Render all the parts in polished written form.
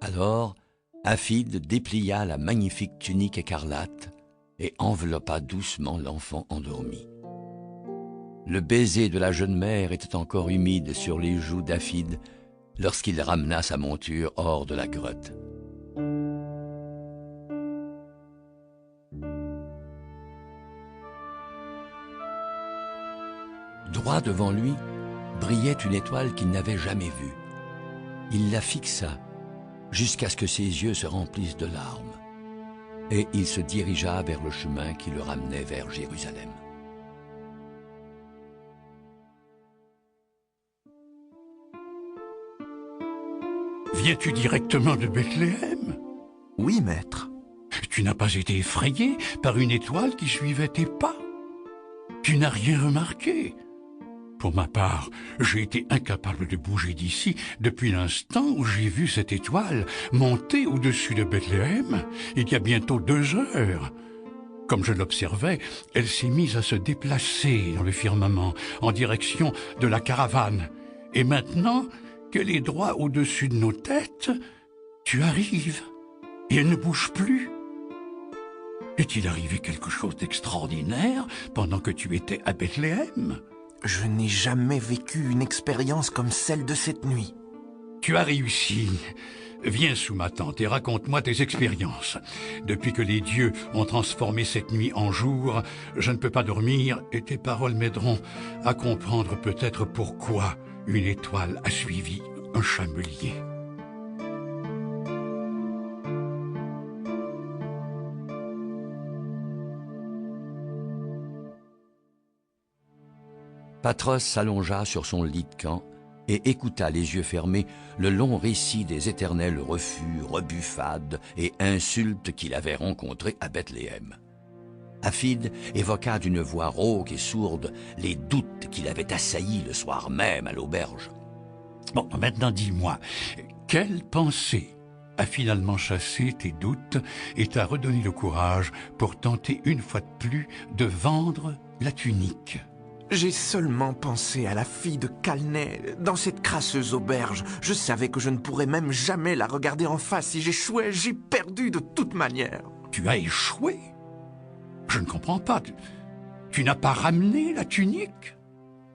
Alors, Afid déplia la magnifique tunique écarlate et enveloppa doucement l'enfant endormi. Le baiser de la jeune mère était encore humide sur les joues d'Afid lorsqu'il ramena sa monture hors de la grotte. Droit devant lui brillait une étoile qu'il n'avait jamais vue. Il la fixa jusqu'à ce que ses yeux se remplissent de larmes, et il se dirigea vers le chemin qui le ramenait vers Jérusalem. Viens-tu directement de Bethléem? Oui, maître. Tu n'as pas été effrayé par une étoile qui suivait tes pas? Tu n'as rien remarqué? Pour ma part, j'ai été incapable de bouger d'ici depuis l'instant où j'ai vu cette étoile monter au-dessus de Bethléem, il y a bientôt 2 heures. Comme je l'observais, elle s'est mise à se déplacer dans le firmament en direction de la caravane. Et maintenant qu'elle est droit au-dessus de nos têtes, tu arrives et elle ne bouge plus. Est-il arrivé quelque chose d'extraordinaire pendant que tu étais à Bethléem? Je n'ai jamais vécu une expérience comme celle de cette nuit. Tu as réussi. Viens sous ma tente et raconte-moi tes expériences. Depuis que les dieux ont transformé cette nuit en jour, je ne peux pas dormir et tes paroles m'aideront à comprendre peut-être pourquoi une étoile a suivi un chamelier. Patros s'allongea sur son lit de camp et écouta les yeux fermés le long récit des éternels refus, rebuffades et insultes qu'il avait rencontrés à Bethléem. Afid évoqua d'une voix rauque et sourde les doutes qu'il avait assaillis le soir même à l'auberge. Bon, maintenant dis-moi, quelle pensée a finalement chassé tes doutes et t'a redonné le courage pour tenter une fois de plus de vendre la tunique? J'ai seulement pensé à la fille de Calneh dans cette crasseuse auberge. Je savais que je ne pourrais même jamais la regarder en face. Si j'échouais, j'ai perdu de toute manière. Tu as échoué? Je ne comprends pas. Tu n'as pas ramené la tunique?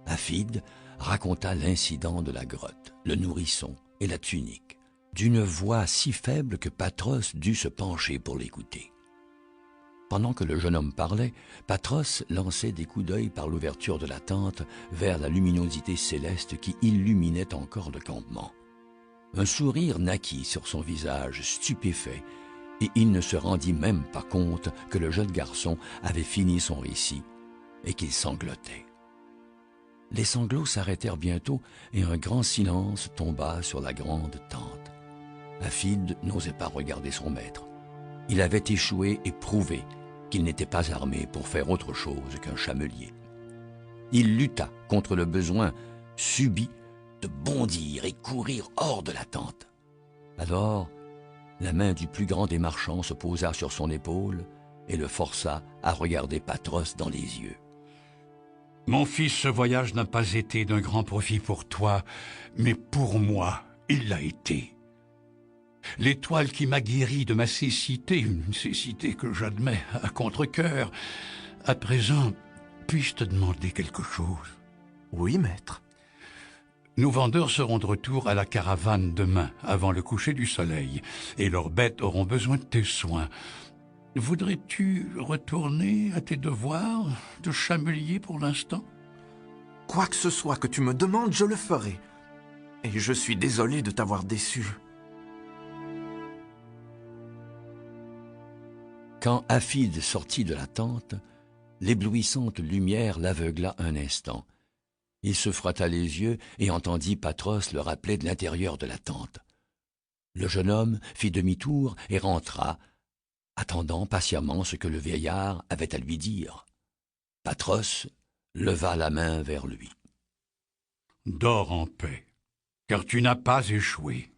Afid raconta l'incident de la grotte, le nourrisson et la tunique, d'une voix si faible que Patros dut se pencher pour l'écouter. Pendant que le jeune homme parlait, Patros lançait des coups d'œil par l'ouverture de la tente vers la luminosité céleste qui illuminait encore le campement. Un sourire naquit sur son visage stupéfait, et il ne se rendit même pas compte que le jeune garçon avait fini son récit et qu'il sanglotait. Les sanglots s'arrêtèrent bientôt et un grand silence tomba sur la grande tente. Afid n'osait pas regarder son maître. Il avait échoué et prouvé qu'il n'était pas armé pour faire autre chose qu'un chamelier. Il lutta contre le besoin subit de bondir et courir hors de la tente. Alors, la main du plus grand des marchands se posa sur son épaule et le força à regarder Patros dans les yeux. « Mon fils, ce voyage n'a pas été d'un grand profit pour toi, mais pour moi, il l'a été. L'étoile qui m'a guéri de ma cécité, une cécité que j'admets à contre-cœur. À présent, puis-je te demander quelque chose? Oui, maître. Nos vendeurs seront de retour à la caravane demain, avant le coucher du soleil, et leurs bêtes auront besoin de tes soins. Voudrais-tu retourner à tes devoirs de chamelier pour l'instant? Quoi que ce soit que tu me demandes, je le ferai. Et je suis désolé de t'avoir déçu. Quand Afid sortit de la tente, l'éblouissante lumière l'aveugla un instant. Il se frotta les yeux et entendit Patros le rappeler de l'intérieur de la tente. Le jeune homme fit demi-tour et rentra, attendant patiemment ce que le vieillard avait à lui dire. Patros leva la main vers lui. « Dors en paix, car tu n'as pas échoué.